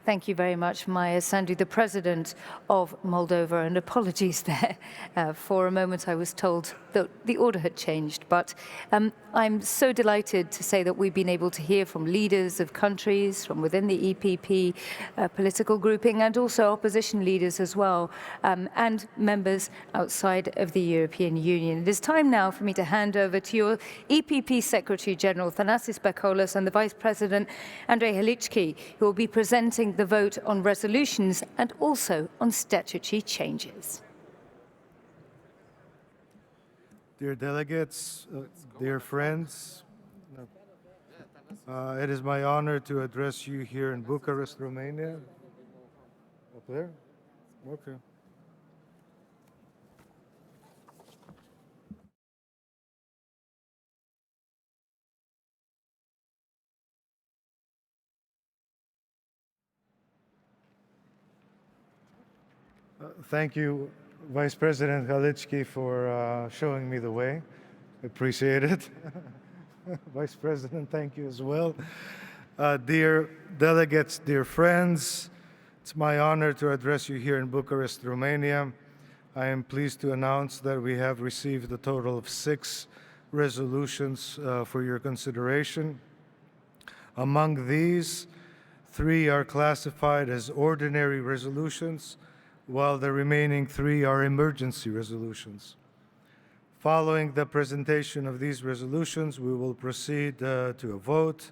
Thank you very much, Maia Sandu, the President of Moldova. And apologies there. For a moment, I was told that the order had changed. But I'm so delighted to say that we've been able to hear from leaders of countries from within the EPP political grouping and also opposition leaders as well, and members outside of the European Union. It is time now for me to hand over to your EPP Secretary General, Thanasis Bakolas, and the Vice President, Andrei Halicki, who will be presenting the vote on resolutions and also on statutory changes. Dear delegates, dear friends, it is my honor to address you here in Bucharest, Romania. Up there? Okay. Thank you, Vice President Halicki, for showing me the way. Appreciate it. Vice President, thank you as well. Dear delegates, dear friends, it's my honor to address you here in Bucharest, Romania. I am pleased to announce that we have received a total of 6 resolutions for your consideration. Among these, 3 are classified as ordinary resolutions, while the remaining 3 are emergency resolutions. Following the presentation of these resolutions, we will proceed to a vote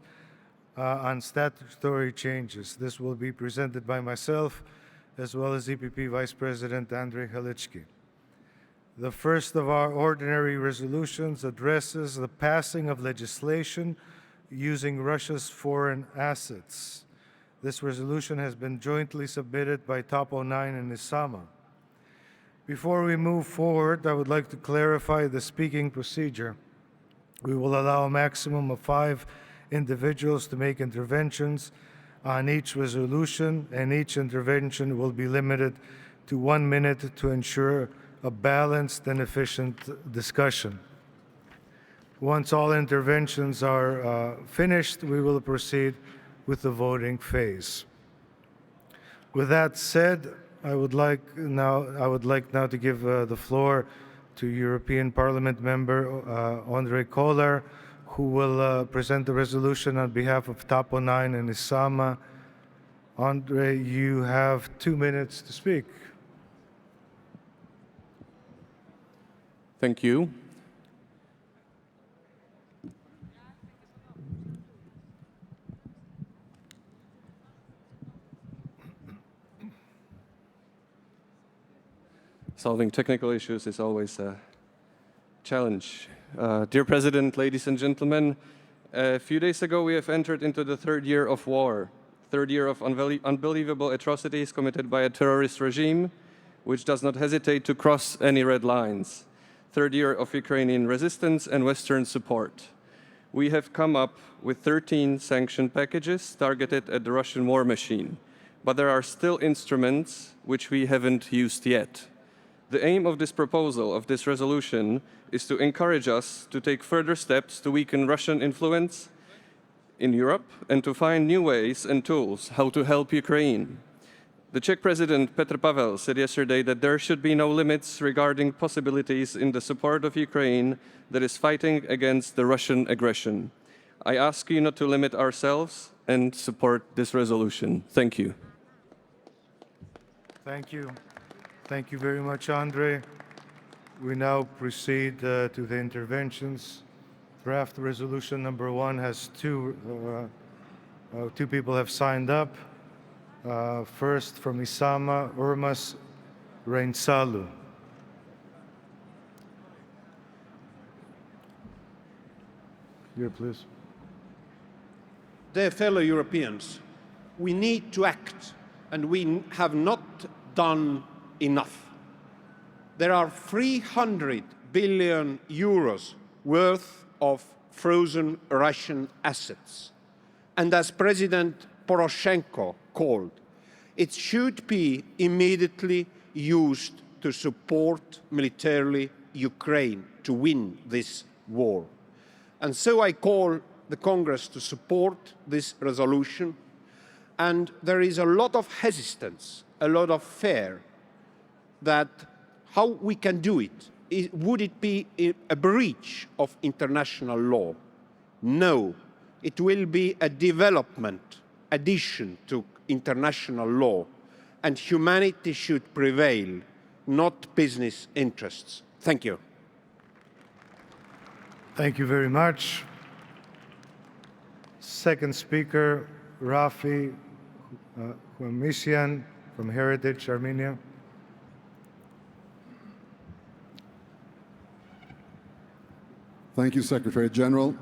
on statutory changes. This will be presented by myself, as well as EPP Vice President Andrei Halicki. The first of our ordinary resolutions addresses the passing of legislation using Russia's foreign assets. This resolution has been jointly submitted by TOP09 and Isama. Before we move forward, I would like to clarify the speaking procedure. We will allow a maximum of 5 individuals to make interventions on each resolution, and each intervention will be limited to 1 minute to ensure a balanced and efficient discussion. Once all interventions are finished, we will proceed with the voting phase. With that said, I would like now to give the floor to European Parliament member Andrei Kolar, who will present the resolution on behalf of TOP09 and Isama. Andrei, you have 2 minutes to speak. Thank you. Solving technical issues is always a challenge. Dear President, ladies and gentlemen, a few days ago we have entered into the 3rd year of war, 3rd year of unbelievable atrocities committed by a terrorist regime which does not hesitate to cross any red lines, 3rd year of Ukrainian resistance and Western support. We have come up with 13 sanction packages targeted at the Russian war machine, but there are still instruments which we haven't used yet. The aim of this proposal, of this resolution, is to encourage us to take further steps to weaken Russian influence in Europe and to find new ways and tools how to help Ukraine. The Czech President Petr Pavel said yesterday that there should be no limits regarding possibilities in the support of Ukraine that is fighting against the Russian aggression. I ask you not to limit ourselves and support this resolution. Thank you. Thank you. Thank you very much, Andrei. We now proceed to the interventions. Draft resolution number 1 has 2 people have signed up. First from Isama, Urmas Reinsalu. Here, please. Dear fellow Europeans, we need to act, and we have not done enough. There are 300 billion euros worth of frozen Russian assets. And as President Poroshenko called, it should be immediately used to support militarily Ukraine to win this war. And so I call the Congress to support this resolution And there is a lot of hesitance, a lot of fear that how we can do it. Would it be a breach of international law? No, it will be a development, addition to international law, and humanity should prevail, not business interests. Thank you. Thank you very much. Second speaker, Rafi Huamisyan from Heritage Armenia. Thank you, Secretary General.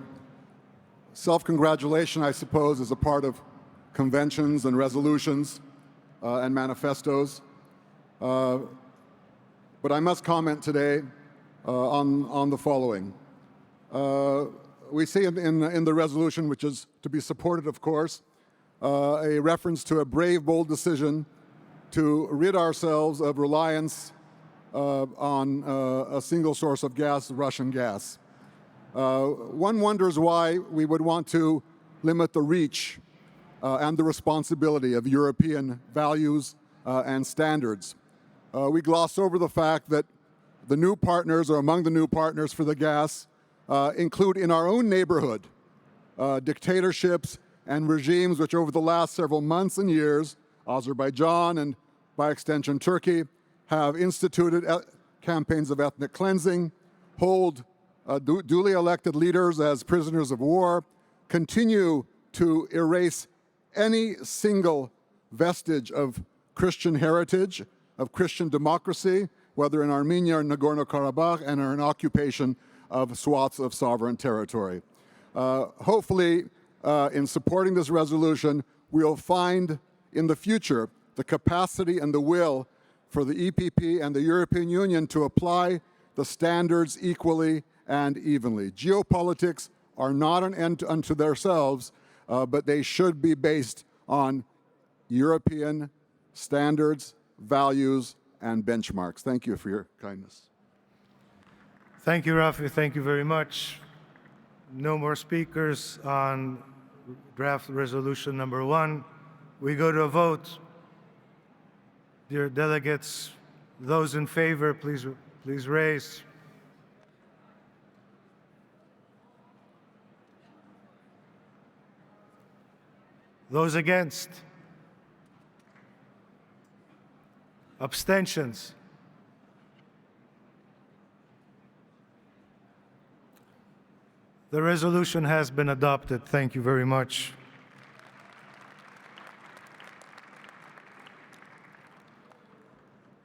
Self-congratulation, I suppose, is a part of conventions and resolutions and manifestos. But I must comment today on the following. We see in the resolution, which is to be supported, of course, a reference to a brave, bold decision to rid ourselves of reliance on a single source of gas, Russian gas. One wonders why we would want to limit the reach and the responsibility of European values and standards. We gloss over the fact that the new partners, or among the new partners for the gas, include in our own neighborhood dictatorships and regimes which over the last several months and years, Azerbaijan and by extension Turkey, have instituted campaigns of ethnic cleansing, hold duly elected leaders as prisoners of war, continue to erase any single vestige of Christian heritage, of Christian democracy, whether in Armenia or Nagorno-Karabakh, and are an occupation of swaths of sovereign territory. Hopefully, in supporting this resolution, we'll find in the future the capacity and the will for the EPP and the European Union to apply the standards equally and evenly. Geopolitics are not an end unto themselves, but they should be based on European standards, values, and benchmarks. Thank you for your kindness. Thank you, Rafi. Thank you very much. No more speakers on draft resolution number 1. We go to a vote. Dear delegates, those in favor, please raise. Those against? Abstentions? The resolution has been adopted. Thank you very much.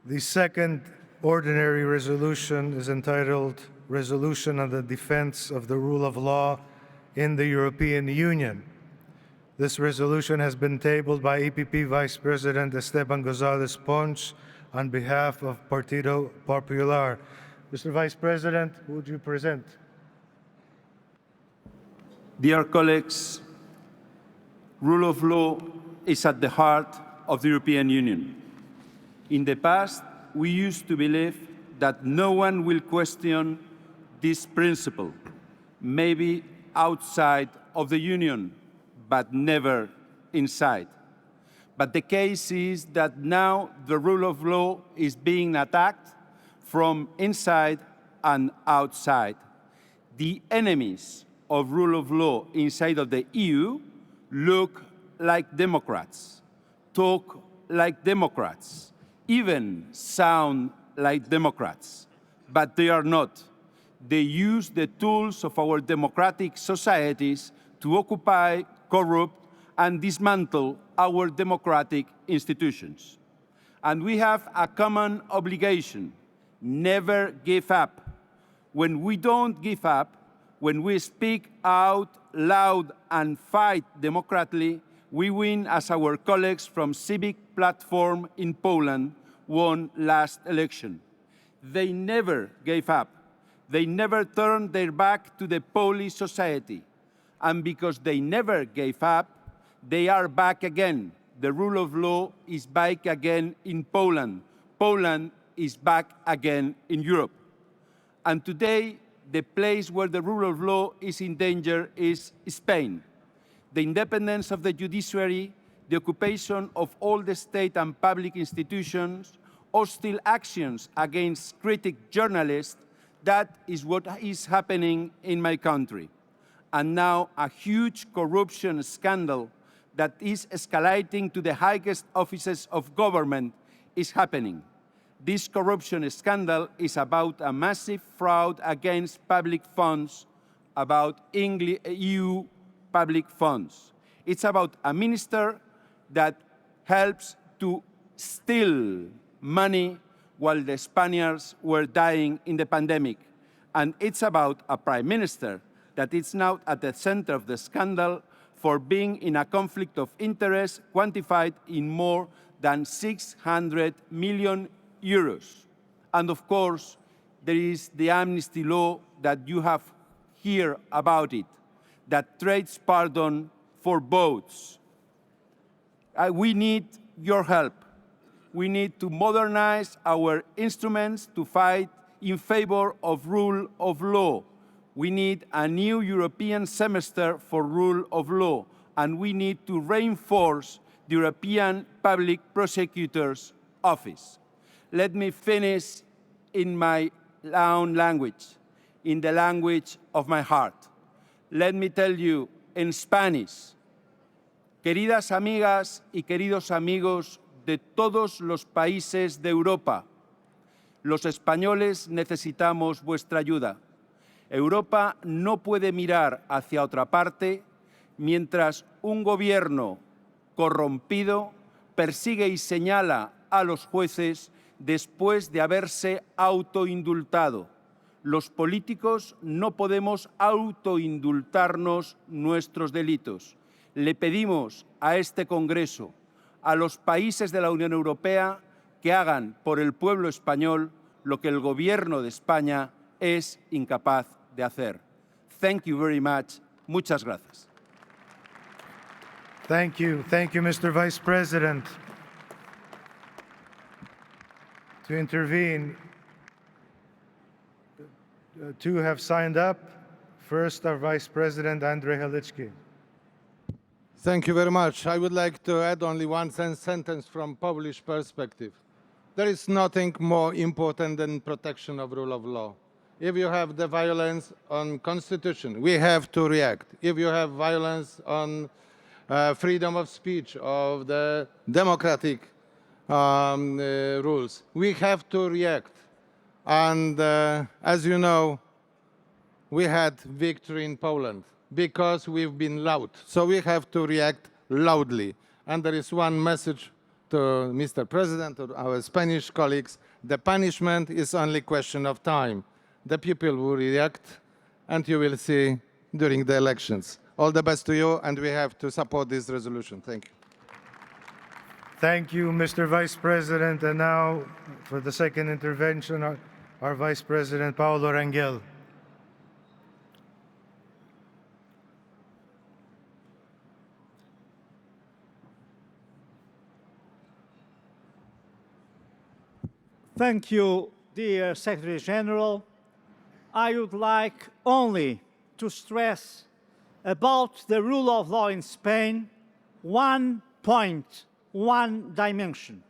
The second ordinary resolution is entitled Resolution on the Defense of the Rule of Law in the European Union. This resolution has been tabled by EPP Vice President Esteban Gonzalez Pons on behalf of Partido Popular. Mr. Vice President, would you present? Dear colleagues, rule of law is at the heart of the European Union. In the past, we used to believe that no one will question this principle, maybe outside of the Union, but never inside. But the case is that now the rule of law is being attacked from inside and outside. The enemies of rule of law inside of the EU look like Democrats, talk like Democrats, even sound like Democrats, but they are not. They use the tools of our democratic societies to occupy, corrupt, and dismantle our democratic institutions. And we have a common obligation: never give up. When we don't give up, when we speak out loud and fight democratically, we win, as our colleagues from Civic Platform in Poland won last election. They never gave up. They never turned their back to the Polish society. And because they never gave up, they are back again. The rule of law is back again in Poland. Poland is back again in Europe. And today, the place where the rule of law is in danger is Spain. The independence of the judiciary, the occupation of all the state and public institutions, hostile actions against critic journalists. That is what is happening in my country. And now a huge corruption scandal that is escalating to the highest offices of government is happening. This corruption scandal is about a massive fraud against public funds, about EU public funds. It's about a minister that helps to steal money while the Spaniards were dying in the pandemic. And it's about a prime minister that is now at the center of the scandal for being in a conflict of interest quantified in more than 600 million euros. And of course, there is the amnesty law that you have heard about it, that trades pardon for boats. We need your help. We need to modernize our instruments to fight in favor of rule of law. We need a new European semester for rule of law, and we need to reinforce the European Public Prosecutor's Office. Let me finish in my own language, in the language of my heart. Let me tell you in Spanish, queridas amigas y queridos amigos de todos los países de Europa, los españoles necesitamos vuestra ayuda. Europa no puede mirar hacia otra parte mientras un gobierno corrompido persigue y señala a los jueces después de haberse autoindultado. Los políticos no podemos autoindultarnos nuestros delitos. Le pedimos a este Congreso, a los países de la Unión Europea, que hagan por el pueblo español lo que el Gobierno de España es incapaz de hacer. Thank you very much. Muchas gracias. Thank you, Mr. Vice President. To intervene, two have signed up. First, our Vice President, Andrzej Halicki. Thank you very much. I would like to add only one sentence from Polish perspective. There is nothing more important than protection of rule of law. If you have the violence on constitution, we have to react. If you have violence on freedom of speech, of the democratic rules, we have to react. And as you know, we had victory in Poland because we've been loud. So we have to react loudly. And there is one message to Mr. President, to our Spanish colleagues: the punishment is only a question of time. The people will react, and you will see during the elections. All the best to you, and we have to support this resolution. Thank you. Thank you, Mr. Vice President. And now, for the second intervention, our Vice President, Paolo Rangel. Thank you, dear Secretary General. I would like only to stress about the rule of law in Spain one point, one dimension.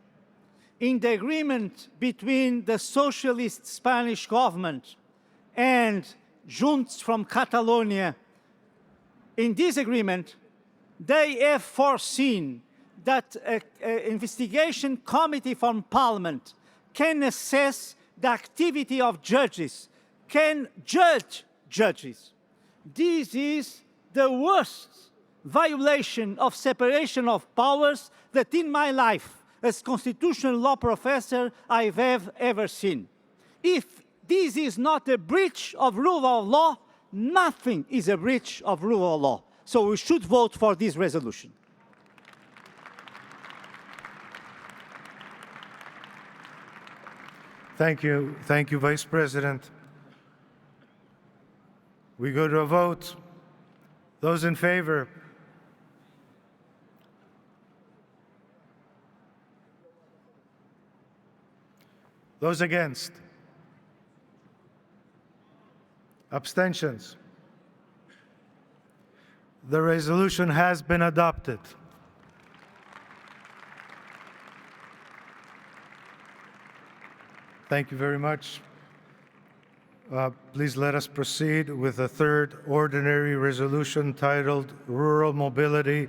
In the agreement between the socialist Spanish government and Junts from Catalonia, in this agreement, they have foreseen that an investigation committee from Parliament can assess the activity of judges, can judge judges. This is the worst violation of separation of powers that in my life as constitutional law professor I have ever seen. If this is not a breach of rule of law, nothing is a breach of rule of law. So we should vote for this resolution. Thank you, Vice President. We go to a vote. Those in favor? Those against? Abstentions? The resolution has been adopted. Thank you very much. Please let us proceed with the third ordinary resolution titled Rural Mobility,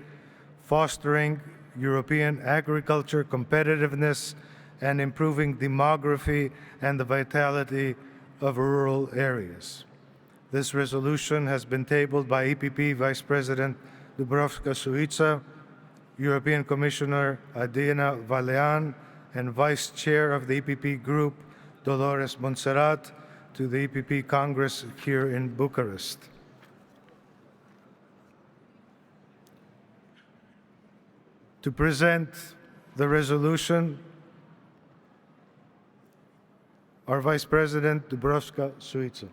Fostering European Agriculture Competitiveness and Improving Demography and the Vitality of Rural Areas. This resolution has been tabled by EPP Vice President Dubravka-Šuica, European Commissioner Adina Vălean, and Vice Chair of the EPP Group, Dolores Montserrat, to the EPP Congress here in Bucharest. To present the resolution, our Vice President Dubravka-Šuica.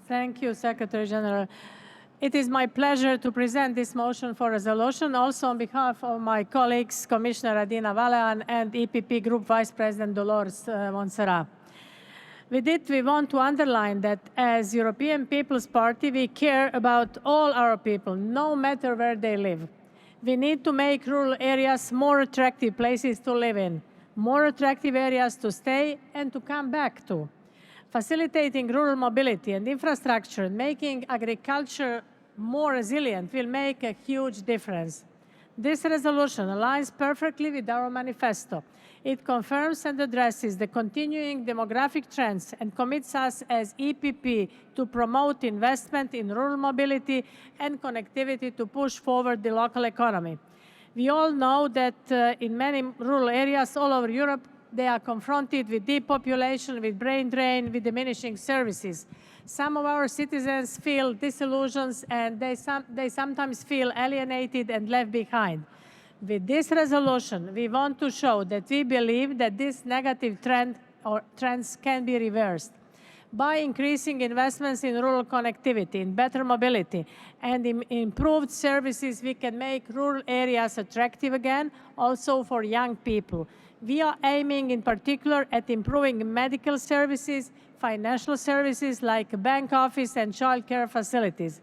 Thank you, Secretary General. It is my pleasure to present this motion for resolution, also on behalf of my colleagues, Commissioner Adina Vălean and EPP Group Vice President Dolores Montserrat. With it, we want to underline that as European People's Party, we care about all our people, no matter where they live. We need to make rural areas more attractive places to live in, more attractive areas to stay and to come back to. Facilitating rural mobility and infrastructure and making agriculture more resilient will make a huge difference. This resolution aligns perfectly with our manifesto. It confirms and addresses the continuing demographic trends and commits us as EPP to promote investment in rural mobility and connectivity to push forward the local economy. We all know that in many rural areas all over Europe, they are confronted with depopulation, with brain drain, with diminishing services. Some of our citizens feel disillusioned and they sometimes feel alienated and left behind. With this resolution, we want to show that we believe that this negative trend or trends can be reversed. By increasing investments in rural connectivity, in better mobility, and in improved services, we can make rural areas attractive again, also for young people. We are aiming in particular at improving medical services, financial services like bank office and childcare facilities.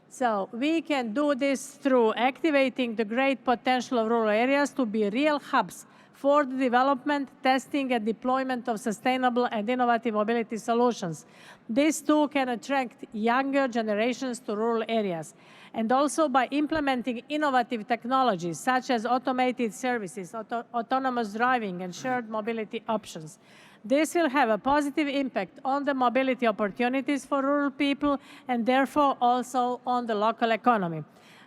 So we can do this through activating the great potential of rural areas to be real hubs for the development, testing, and deployment of sustainable and innovative mobility solutions. This too can attract younger generations to rural areas. And also by implementing innovative technologies such as automated services, autonomous driving, and shared mobility options. This will have a positive impact on the mobility opportunities for rural people and therefore also on the local economy.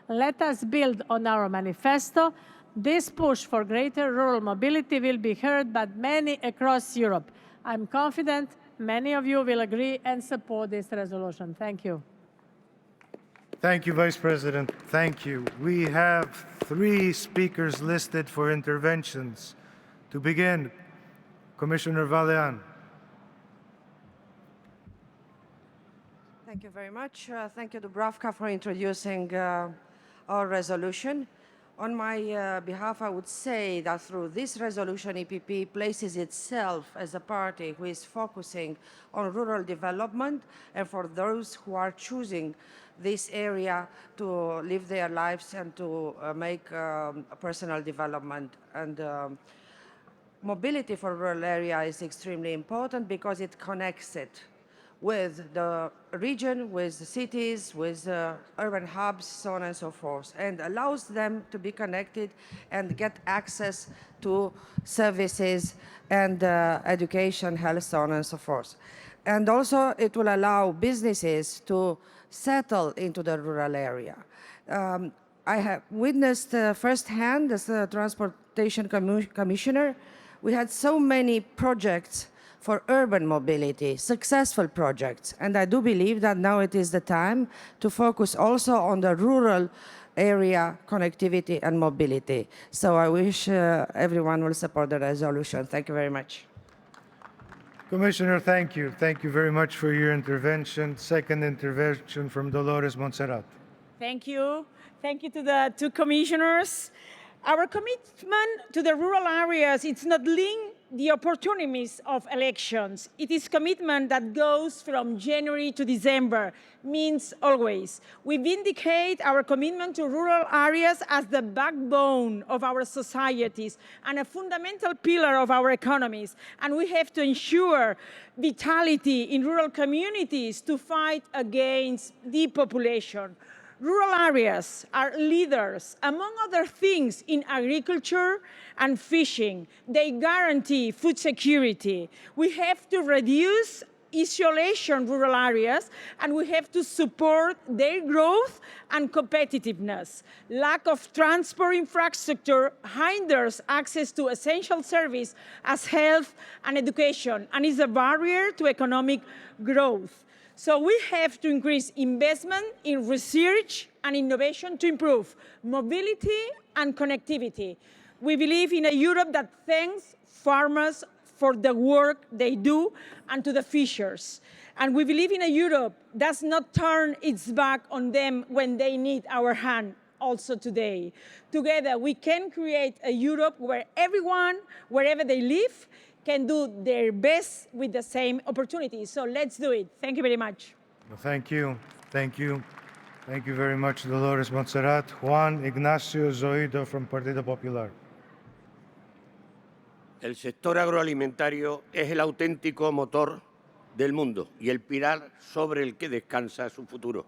Let us build on our manifesto. This push for greater rural mobility will be heard by many across Europe. I'm confident many of you will agree and support this resolution. Thank you. Thank you, Vice President. Thank you. We have 3 speakers listed for interventions. To begin, Commissioner Vălean. Thank you very much. Thank you, Dubravka, for introducing our resolution. On my behalf, I would say that through this resolution, EPP places itself as a party who is focusing on rural development and for those who are choosing this area to live their lives and to make personal development. And mobility for rural area is extremely important because it connects it with the region, with the cities, with urban hubs, so on and so forth, and allows them to be connected and get access to services and education, health, so on and so forth. And also it will allow businesses to settle into the rural area. I have witnessed firsthand as a transportation commissioner, we had so many projects for urban mobility, successful projects. And I do believe that now it is the time to focus also on the rural area connectivity and mobility. So I wish everyone will support the resolution. Thank you very much. Commissioner, thank you. Thank you very much for your intervention. Second intervention from Dolores Montserrat. Thank you. Thank you to the 2 commissioners. Our commitment to the rural areas, it's not linked the opportunities of elections. It is commitment that goes from January to December, means always. We vindicate our commitment to rural areas as the backbone of our societies and a fundamental pillar of our economies. And we have to ensure vitality in rural communities to fight against depopulation. Rural areas are leaders, among other things, in agriculture and fishing. They guarantee food security. We have to reduce isolation rural areas, and we have to support their growth and competitiveness. Lack of transport infrastructure hinders access to essential services as health and education, and is a barrier to economic growth. So we have to increase investment in research and innovation to improve mobility and connectivity. We believe in a Europe that thanks farmers for the work they do and to the fishers. And we believe in a Europe that does not turn its back on them when they need our hand also today. Together, we can create a Europe where everyone, wherever they live, can do their best with the same opportunities. So let's do it. Thank you very much. Well, thank you. Thank you. Thank you very much, Dolores Montserrat. Juan Ignacio Zoido from Partido Popular. El sector agroalimentario es el auténtico motor del mundo y el pilar sobre el que descansa su futuro.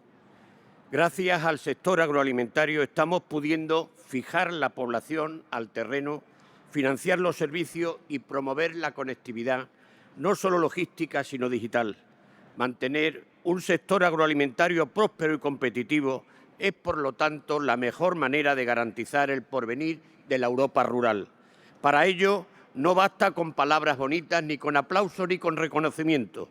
Gracias al sector agroalimentario estamos pudiendo fijar la población al terreno, financiar los servicios y promover la conectividad, no solo logística, sino digital. Mantener un sector agroalimentario próspero y competitivo es, por lo tanto, la mejor manera de garantizar el porvenir de la Europa rural. Para ello, no basta con palabras bonitas, ni con aplausos, ni con reconocimiento.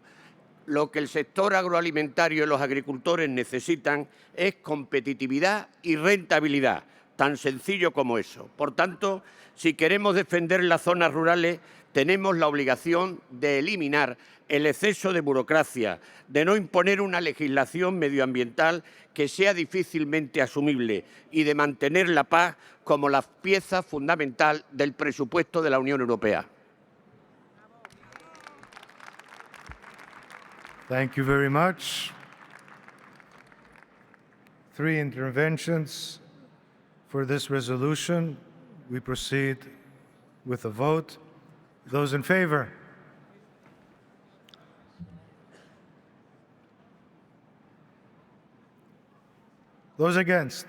Lo que el sector agroalimentario y los agricultores necesitan es competitividad y rentabilidad, tan sencillo como eso. Por tanto, si queremos defender las zonas rurales, tenemos la obligación de eliminar el exceso de burocracia, de no imponer una legislación medioambiental que sea difícilmente asumible y de mantener la paz como la pieza fundamental del presupuesto de la Unión Europea. Thank you very much. 3 interventions for this resolution. We proceed with a vote. Those in favor? Those against?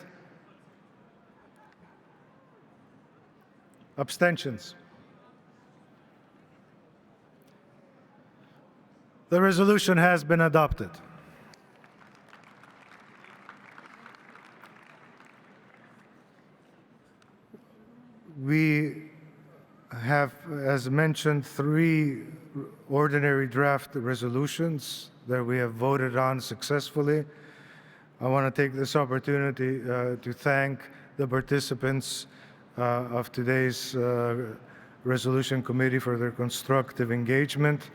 Abstentions? The resolution has been adopted. We have, as mentioned, 3 ordinary draft resolutions that we have voted on successfully. I want to take this opportunity to thank the participants of today's resolution committee for their constructive engagement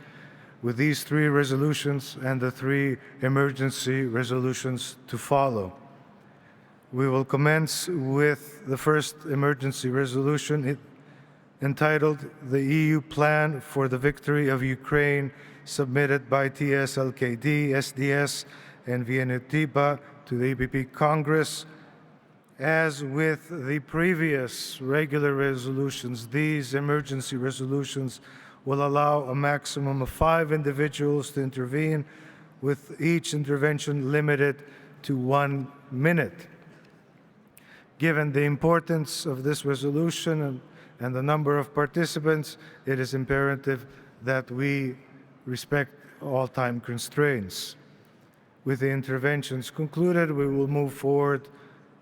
with these 3 resolutions and the 3 emergency resolutions to follow. We will commence with the first emergency resolution entitled The EU Plan for the Victory of Ukraine, submitted by TSLKD, SDS, and Vienetiba to the EPP Congress. As with the previous regular resolutions, these emergency resolutions will allow a maximum of 5 individuals to intervene, with each intervention limited to 1 minute. Given the importance of this resolution and the number of participants, it is imperative that we respect all time constraints. With the interventions concluded, we will move forward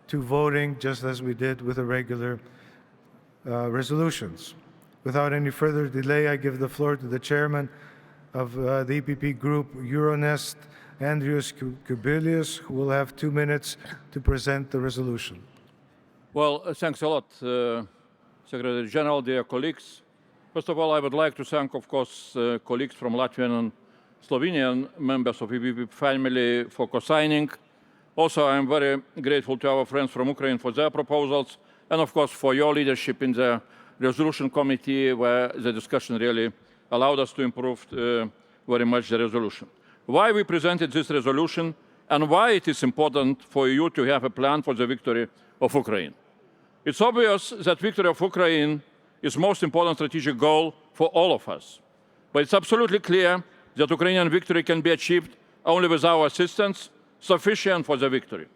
to voting just as we did with the regular resolutions. Without any further delay, I give the floor to the chairman of the EPP group Euronest, Andrius Kubilius, who will have 2 minutes to present the resolution. Well, thanks a lot, Secretary General, dear colleagues. First of all, I would like to thank, of course, colleagues from Latvian and Slovenian members of EPP family for co-signing. Also, I am very grateful to our friends from Ukraine for their proposals, and of course for your leadership in the resolution committee, where the discussion really allowed us to improve very much the resolution. Why we presented this resolution and why it is important for you to have a plan for the victory of Ukraine. It's obvious that victory of Ukraine is the most important strategic goal for all of us. But it's absolutely clear that Ukrainian victory can be achieved only with our assistance, sufficient for the victory.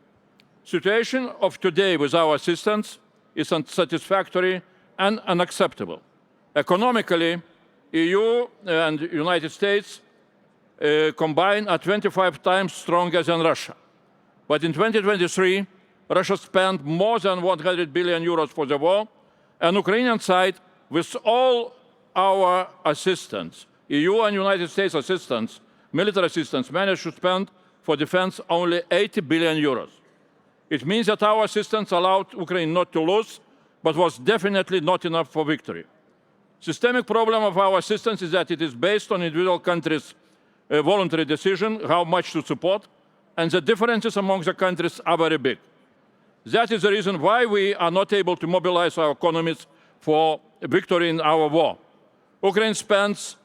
Situation of today with our assistance is unsatisfactory and unacceptable. Economically, EU and United States combined are 25 times stronger than Russia. But in 2023, Russia spent more than 100 billion euros for the war, and Ukrainian side, with all our assistance, EU and United States assistance, military assistance, managed to spend for defense only 80 billion euros. It means that our assistance allowed Ukraine not to lose, but was definitely not enough for victory. Systemic problem of our assistance is that it is based on individual countries' voluntary decision how much to support, and the differences among the countries are very big. That is the reason why we are not able to mobilize our economies for victory in our war. Ukraine spends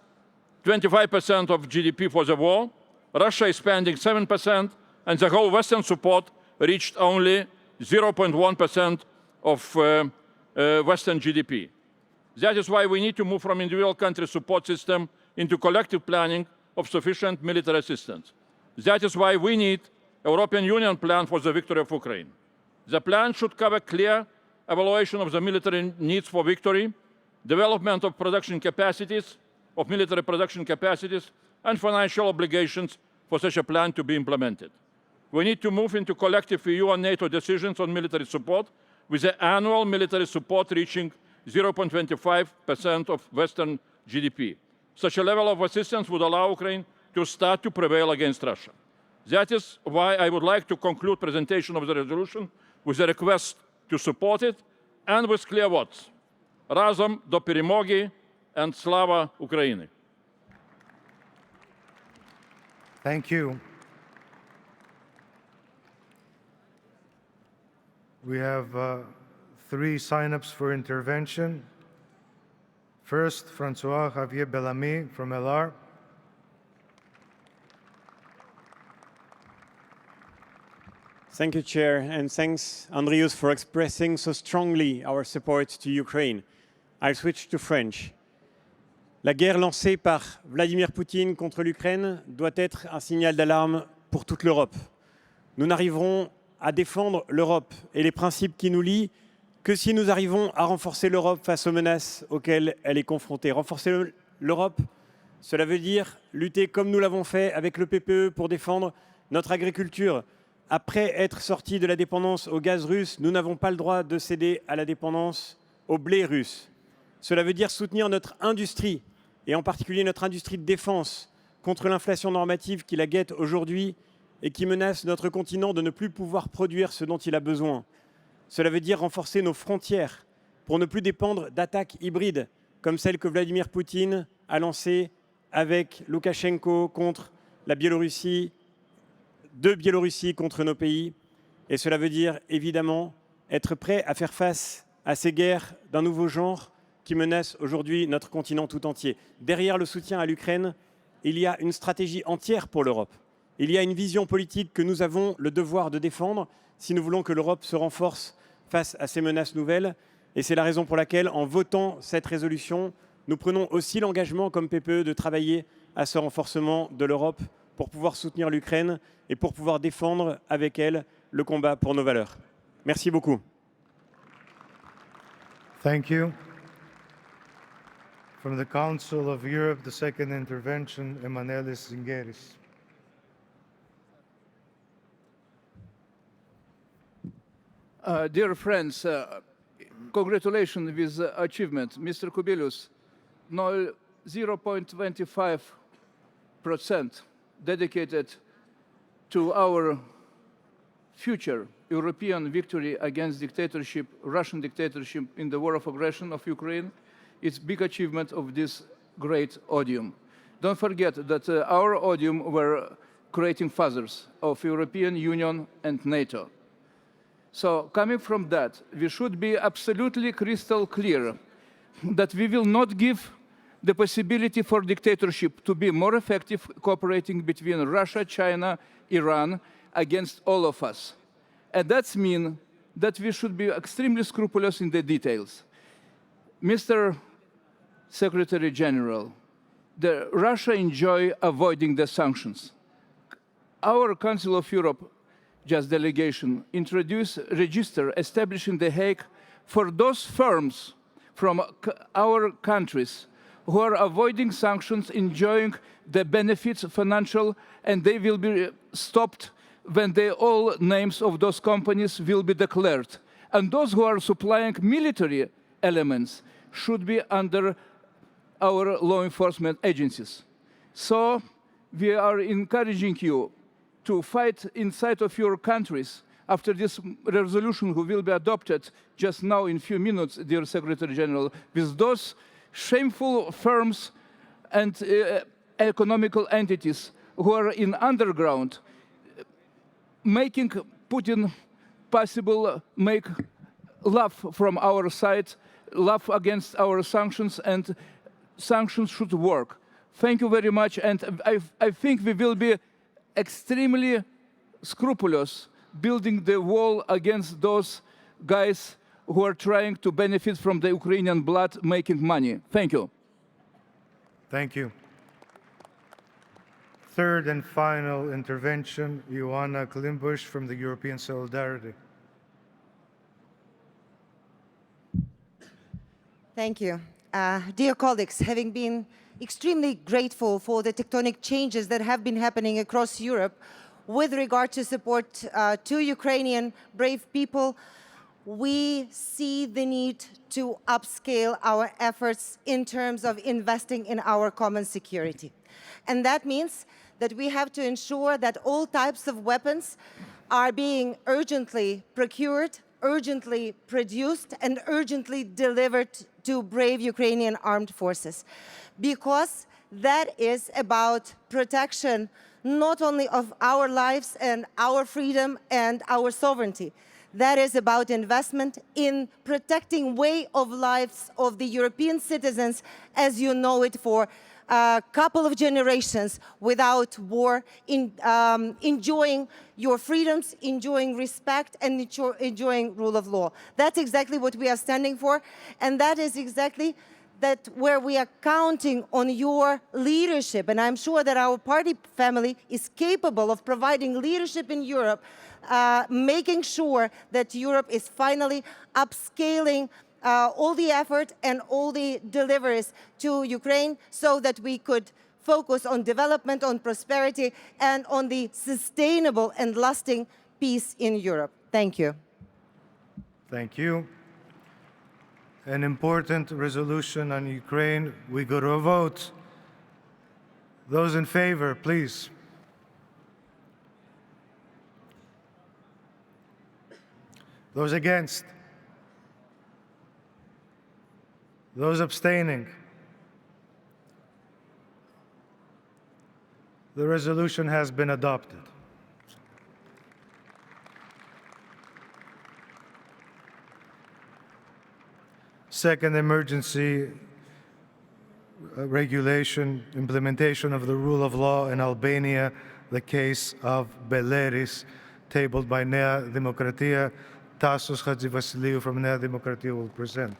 25% of GDP for the war, Russia is spending 7%, and the whole Western support reached only 0.1% of Western GDP. That is why we need to move from individual country support system into collective planning of sufficient military assistance. That is why we need a European Union plan for the victory of Ukraine. The plan should cover clear evaluation of the military needs for victory, development of production capacities, of military production capacities, and financial obligations for such a plan to be implemented. We need to move into collective EU and NATO decisions on military support, with the annual military support reaching 0.25% of Western GDP. Such a level of assistance would allow Ukraine to start to prevail against Russia. That is why I would like to conclude presentation of the resolution with a request to support it and with clear words. Razom do перемоги and Slava Ukraini. Thank you. We have 3 sign-ups for intervention. First, Francois Javier Bellamy from LR. Thank you, Chair, and thanks, Andrius, for expressing so strongly our support to Ukraine. I'll switch to French. La guerre lancée par Vladimir Poutine contre l'Ukraine doit être un signal d'alarme pour toute l'Europe. Nous n'arriverons à défendre l'Europe et les principes qui nous lient que si nous arrivons à renforcer l'Europe face aux menaces auxquelles elle est confrontée. Renforcer l'Europe, cela veut dire lutter comme nous l'avons fait avec le PPE pour défendre notre agriculture. Après être sortis de la dépendance au gaz russe, nous n'avons pas le droit de céder à la dépendance au blé russe. Cela veut dire soutenir notre industrie, et en particulier notre industrie de défense, contre l'inflation normative qui la guette aujourd'hui et qui menace notre continent de ne plus pouvoir produire ce dont il a besoin. Cela veut dire renforcer nos frontières pour ne plus dépendre d'attaques hybrides, comme celle que Vladimir Poutine a lancée avec Loukachenko contre la Biélorussie, de Biélorussie contre nos pays. Et cela veut dire évidemment être prêt à faire face à ces guerres d'un nouveau genre qui menacent aujourd'hui notre continent tout entier. Derrière le soutien à l'Ukraine, il y a une stratégie entière pour l'Europe. Il y a une vision politique que nous avons le devoir de défendre si nous voulons que l'Europe se renforce face à ces menaces nouvelles. Et c'est la raison pour laquelle, en votant cette résolution, nous prenons aussi l'engagement comme PPE de travailler à ce renforcement de l'Europe pour pouvoir soutenir l'Ukraine et pour pouvoir défendre avec elle le combat pour nos valeurs. Merci beaucoup. Thank you. From the Council of Europe, the second intervention, Emanelis Zingeris. Dear friends, congratulations with the achievement. Mr. Kubilius, no 0.25% dedicated to our future European victory against dictatorship, Russian dictatorship in the war of aggression of Ukraine. It's a big achievement of this great odium. Don't forget that our odium were creating fathers of European Union and NATO. So coming from that, we should be absolutely crystal clear that we will not give the possibility for dictatorship to be more effective cooperating between Russia, China, Iran against all of us. And that means that we should be extremely scrupulous in the details. Mr. Secretary General, Russia enjoys avoiding the sanctions. Our Council of Europe just delegation introduced a register established in The Hague for those firms from our countries who are avoiding sanctions, enjoying the benefits financial, and they will be stopped when all names of those companies will be declared. And those who are supplying military elements should be under our law enforcement agencies. So we are encouraging you to fight inside of your countries after this resolution who will be adopted just now in a few minutes, dear Secretary General, with those shameful firms and economical entities who are in underground, making Putin possible, make laugh from our side, laugh against our sanctions, and sanctions should work. Thank you very much, and I think we will be extremely scrupulous building the wall against those guys who are trying to benefit from the Ukrainian blood making money. Thank you. Thank you. Third and final intervention, Ioana Klimbush from the European Solidarity. Thank you. Dear colleagues, having been extremely grateful for the tectonic changes that have been happening across Europe with regard to support to Ukrainian brave people, we see the need to upscale our efforts in terms of investing in our common security. And that means that we have to ensure that all types of weapons are being urgently procured, urgently produced, and urgently delivered to brave Ukrainian armed forces. Because that is about protection not only of our lives and our freedom and our sovereignty. That is about investment in protecting way of lives of the European citizens as you know it for a couple of generations without war, enjoying your freedoms, enjoying respect, and enjoying rule of law. That's exactly what we are standing for, and that is exactly where we are counting on your leadership. And I'm sure that our party family is capable of providing leadership in Europe, making sure that Europe is finally upscaling all the effort and all the deliveries to Ukraine so that we could focus on development, on prosperity, and on the sustainable and lasting peace in Europe. Thank you. Thank you. An important resolution on Ukraine. We go to a vote. Those in favor, please. Those against? Those abstaining? The resolution has been adopted. Second emergency regulation, implementation of the rule of law in Albania, the case of Beleris, tabled by Nea Demokratia. Tasos Hadjivasiliou from Nea Demokratia will present.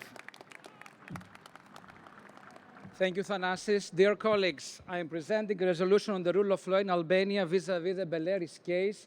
Thank you, Thanasis. Dear colleagues, I am presenting a resolution on the rule of law in Albania vis-à-vis the Beleris case,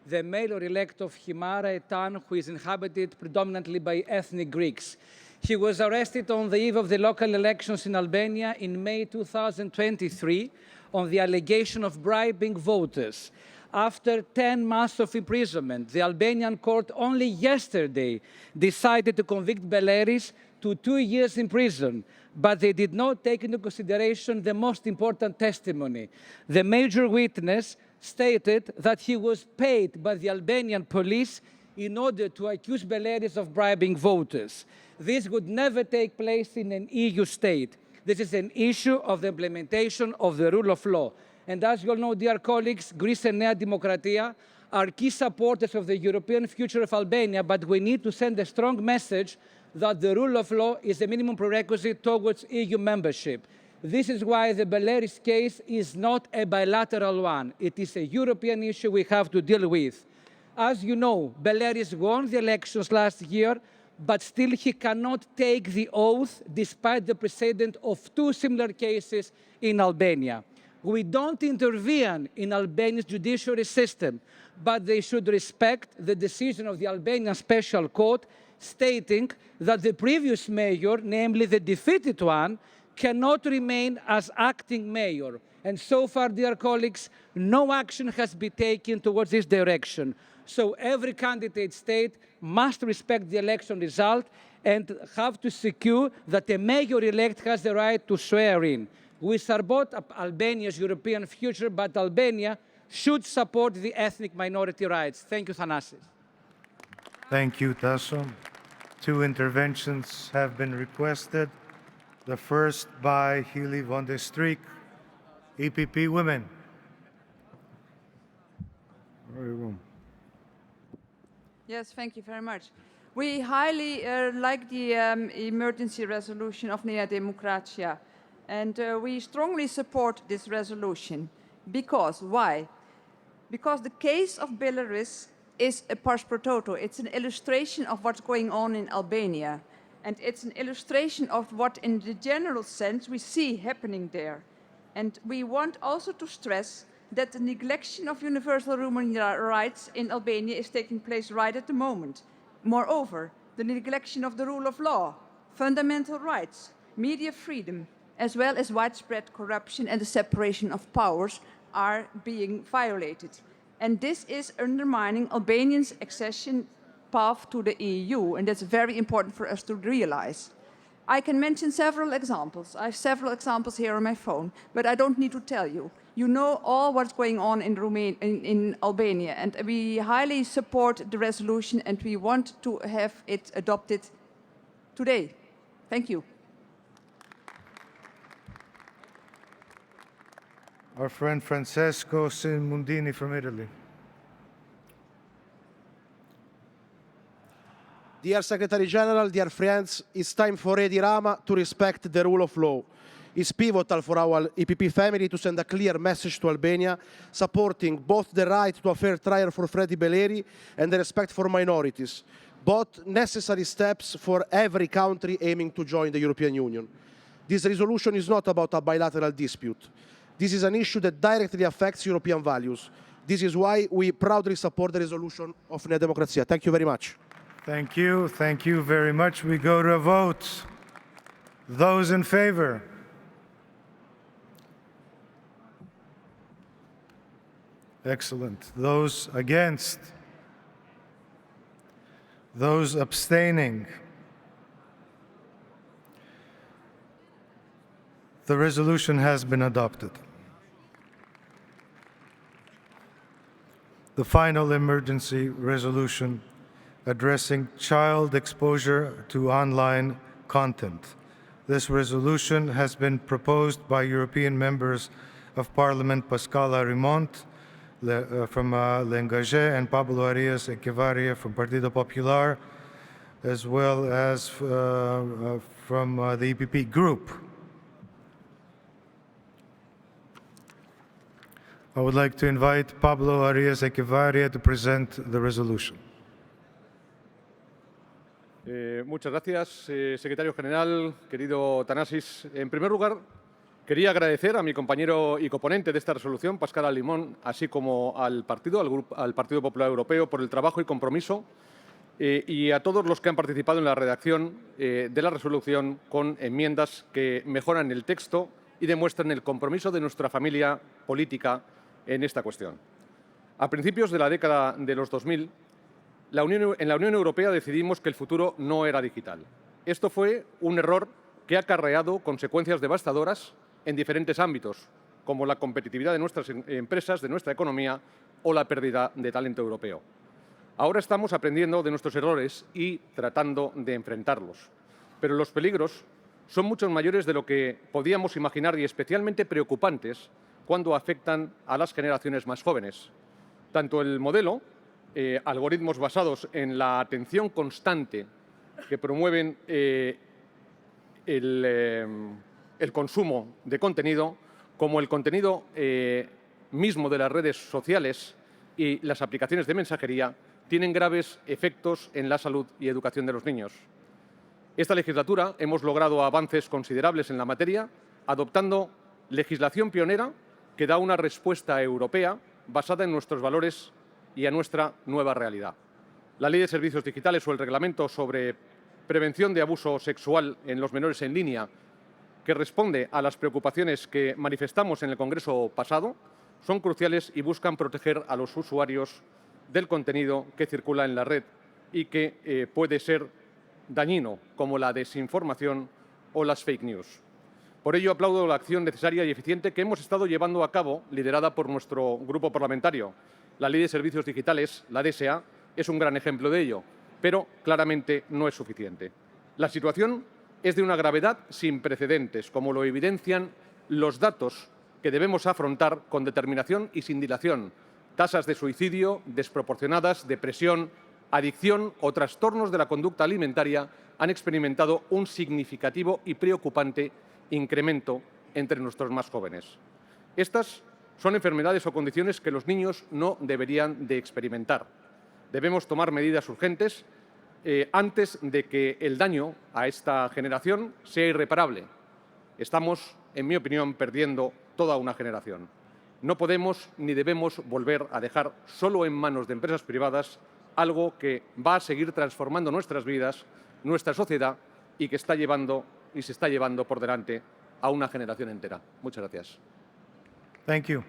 the mayor-elect of Himara, a town who is inhabited predominantly by ethnic Greeks. He was arrested on the eve of the local elections in Albania in May 2023 on the allegation of bribing voters. After 10 months of imprisonment, the Albanian court only yesterday decided to convict Beleris to 2 years in prison, but they did not take into consideration the most important testimony. The major witness stated that he was paid by the Albanian police in order to accuse Beleris of bribing voters. This would never take place in an EU state. This is an issue of the implementation of the rule of law. And as you all know, dear colleagues, Greece and Nea Demokratia are key supporters of the European future of Albania, but we need to send a strong message that the rule of law is a minimum prerequisite towards EU membership. This is why the Belarus case is not a bilateral one. It is a European issue we have to deal with. As you know, Belarus won the elections last year, but still he cannot take the oath despite the precedent of 2 similar cases in Albania. We don't intervene in Albania's judiciary system, but they should respect the decision of the Albanian Special Court stating that the previous mayor, namely the defeated one, cannot remain as acting mayor. And so far, dear colleagues, no action has been taken towards this direction. So every candidate state must respect the election result and have to secure that the mayor-elect has the right to swear in. We support Albania's European future, but Albania should support the ethnic minority rights. Thank you, Thanasis. Thank you, Tasso. 2 interventions have been requested. The first by Healy von der Streek, EPP Women. Yes, thank you very much. We highly like the emergency resolution of Nea Demokratia, and we strongly support this resolution. Because, why? Because the case of Belarus is a pars pro toto. It's an illustration of what's going on in Albania. And it's an illustration of what, in the general sense, we see happening there. And we want also to stress that the neglection of universal human rights in Albania is taking place right at the moment. Moreover, the neglection of the rule of law, fundamental rights, media freedom, as well as widespread corruption and the separation of powers are being violated. And this is undermining Albania's accession path to the EU, and that's very important for us to realize. I can mention several examples. I have several examples here on my phone, but I don't need to tell you. You know all what's going on in Albania, and we highly support the resolution, and we want to have it adopted today. Thank you. Our friend Francesco Simundini from Italy. Dear Secretary General, dear friends, it's time for Edi Rama to respect the rule of law. It's pivotal for our EPP family to send a clear message to Albania, supporting both the right to a fair trial for Fredi Beleri and the respect for minorities, both necessary steps for every country aiming to join the European Union. This resolution is not about a bilateral dispute. This is an issue that directly affects European values. This is why we proudly support the resolution of Nea Demokratia. Thank you very much. Thank you. Thank you very much. We go to a vote. Those in favor? Excellent. Those against? Those abstaining? The resolution has been adopted. The final emergency resolution addressing child exposure to online content. This resolution has been proposed by European members of Parliament Pascal Arimont from L'Engagé and Pablo Arias Echevarria from Partido Popular, as well as from the EPP group. I would like to invite Pablo Arias Echevarria to present the resolution. Muchas gracias, secretario general, querido Thanasis. En primer lugar, quería agradecer a mi compañero y coponente de esta resolución, Pascal Arimont, así como al Partido Popular Europeo, por el trabajo y compromiso, y a todos los que han participado en la redacción de la resolución con enmiendas que mejoran el texto y demuestran el compromiso de nuestra familia política en esta cuestión. A principios de la década de los 2000, en la Unión Europea decidimos que el futuro no era digital. Esto fue un error que ha acarreado consecuencias devastadoras en diferentes ámbitos, como la competitividad de nuestras empresas, de nuestra economía o la pérdida de talento europeo. Ahora estamos aprendiendo de nuestros errores y tratando de enfrentarlos. Pero los peligros son mucho mayores de lo que podíamos imaginar y especialmente preocupantes cuando afectan a las generaciones más jóvenes. Tanto el modelo, algoritmos basados en la atención constante que promueven el consumo de contenido, como el contenido mismo de las redes sociales y las aplicaciones de mensajería, tienen graves efectos en la salud y educación de los niños. Esta legislatura hemos logrado avances considerables en la materia, adoptando legislación pionera que da una respuesta europea basada en nuestros valores y a nuestra nueva realidad. La Ley de Servicios Digitales o el Reglamento sobre prevención de abuso sexual en los menores en línea, que responde a las preocupaciones que manifestamos en el Congreso pasado, son cruciales y buscan proteger a los usuarios del contenido que circula en la red y que puede ser dañino, como la desinformación o las fake news. Por ello, aplaudo la acción necesaria y eficiente que hemos estado llevando a cabo, liderada por nuestro grupo parlamentario. La Ley de Servicios Digitales, la DSA, es un gran ejemplo de ello, pero claramente no es suficiente. La situación es de una gravedad sin precedentes, como lo evidencian los datos que debemos afrontar con determinación y sin dilación. Tasas de suicidio desproporcionadas, depresión, adicción o trastornos de la conducta alimentaria han experimentado un significativo y preocupante incremento entre nuestros más jóvenes. Estas son enfermedades o condiciones que los niños no deberían de experimentar. Debemos tomar medidas urgentes antes de que el daño a esta generación sea irreparable. Estamos, en mi opinión, perdiendo toda una generación. No podemos ni debemos volver a dejar solo en manos de empresas privadas algo que va a seguir transformando nuestras vidas, nuestra sociedad y que está llevando y se está llevando por delante a una generación entera. Muchas gracias. Thank you.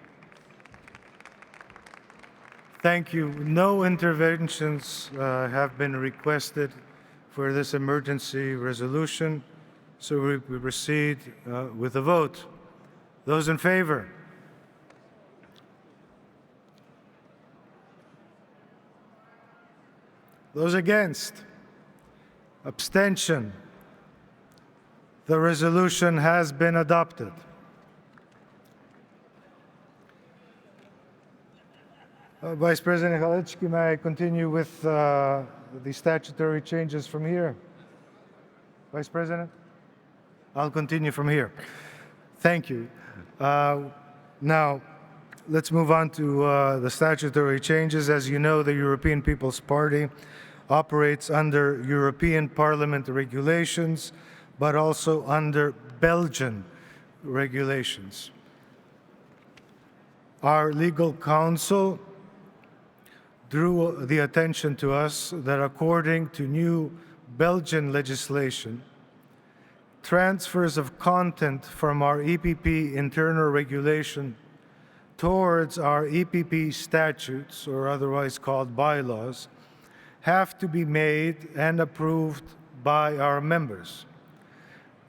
Thank you. No interventions have been requested for this emergency resolution, so we proceed with the vote. Those in favor? Those against? Abstention? The resolution has been adopted. Vice President Halicki, may I continue with the statutory changes from here? Vice President? I'll continue from here. Thank you. Now, let's move on to the statutory changes. As you know, the European People's Party operates under European Parliament regulations, but also under Belgian regulations. Our legal counsel drew the attention to us that according to new Belgian legislation, transfers of content from our EPP internal regulation towards our EPP statutes, or otherwise called bylaws, have to be made and approved by our members.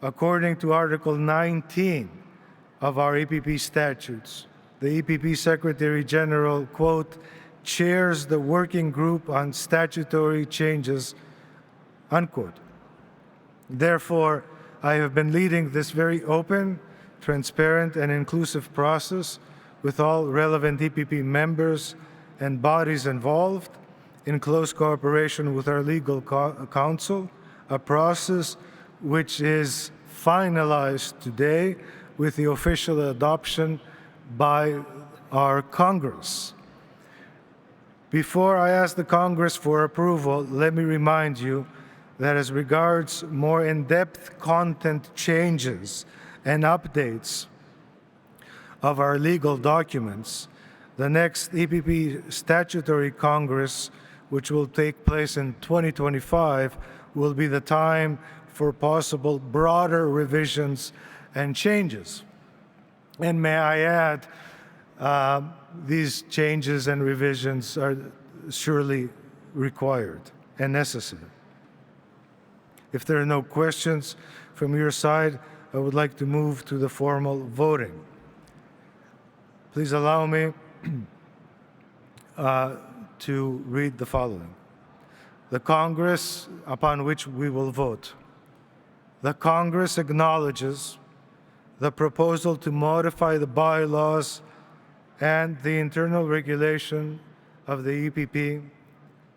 According to Article 19 of our EPP statutes, the EPP Secretary General, quote, chairs the working group on statutory changes, unquote. Therefore, I have been leading this very open, transparent, and inclusive process with all relevant EPP members and bodies involved in close cooperation with our legal counsel, a process which is finalized today with the official adoption by our Congress. Before I ask the Congress for approval, let me remind you that as regards more in-depth content changes and updates of our legal documents, the next EPP Statutory Congress, which will take place in 2025, will be the time for possible broader revisions and changes. And may I add, these changes and revisions are surely required and necessary. If there are no questions from your side, I would like to move to the formal voting. Please allow me to read the following. The Congress upon which we will vote. The Congress acknowledges the proposal to modify the bylaws and the internal regulation of the EPP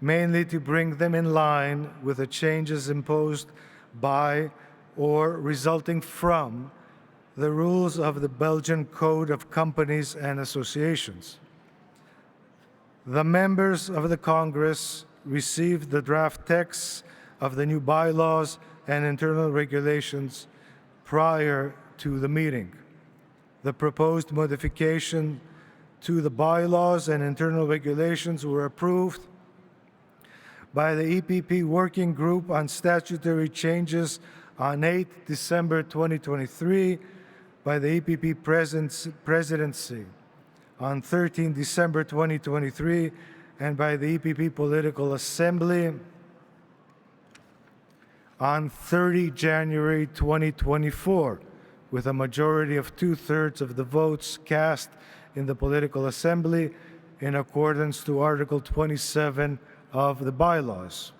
mainly to bring them in line with the changes imposed by or resulting from the rules of the Belgian Code of Companies and Associations. The members of the Congress received the draft texts of the new bylaws and internal regulations prior to the meeting. The proposed modification to the bylaws and internal regulations were approved by the EPP Working Group on Statutory Changes on 8 December 2023, by the EPP Presidency on 13 December 2023, and by the EPP Political Assembly on 30 January 2024, with a majority of 2/3 of the votes cast in the Political Assembly in accordance to Article 27 of the bylaws.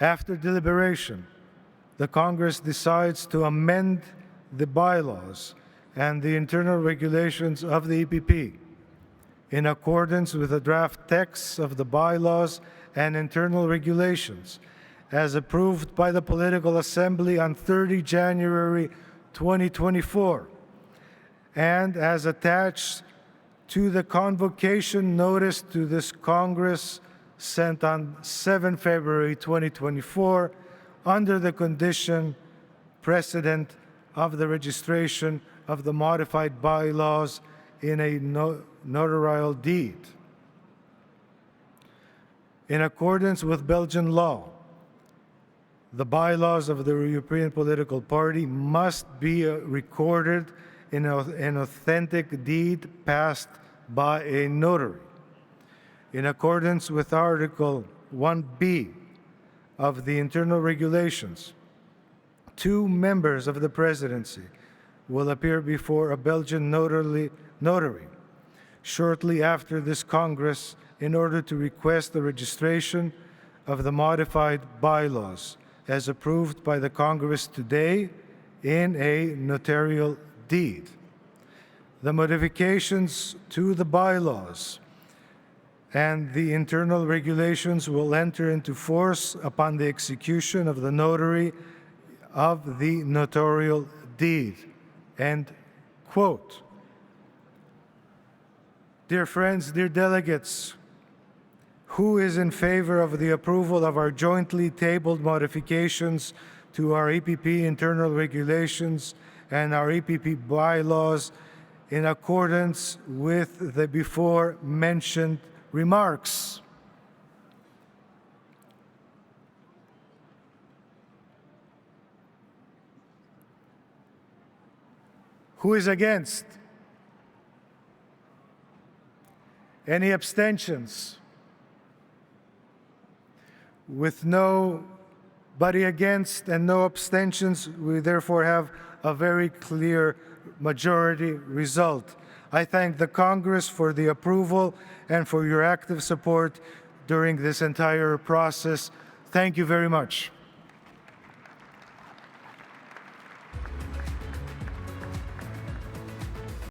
After deliberation, the Congress decides to amend the bylaws and the internal regulations of the EPP in accordance with the draft texts of the bylaws and internal regulations as approved by the Political Assembly on 30 January 2024 and as attached to the convocation notice to this Congress sent on 7 February 2024 under the condition precedent of the registration of the modified bylaws in a notarial deed. In accordance with Belgian law, the bylaws of the European political party must be recorded in an authentic deed passed by a notary. In accordance with Article 1B of the internal regulations, 2 members of the presidency will appear before a Belgian notary shortly after this Congress in order to request the registration of the modified bylaws as approved by the Congress today in a notarial deed. The modifications to the bylaws and the internal regulations will enter into force upon the execution of the notary of the notarial deed. End quote. Dear friends, dear delegates, who is in favor of the approval of our jointly tabled modifications to our EPP internal regulations and our EPP bylaws in accordance with the before mentioned remarks? Who is against? Any abstentions? With nobody against and no abstentions, we therefore have a very clear majority result. I thank the Congress for the approval and for your active support during this entire process. Thank you very much.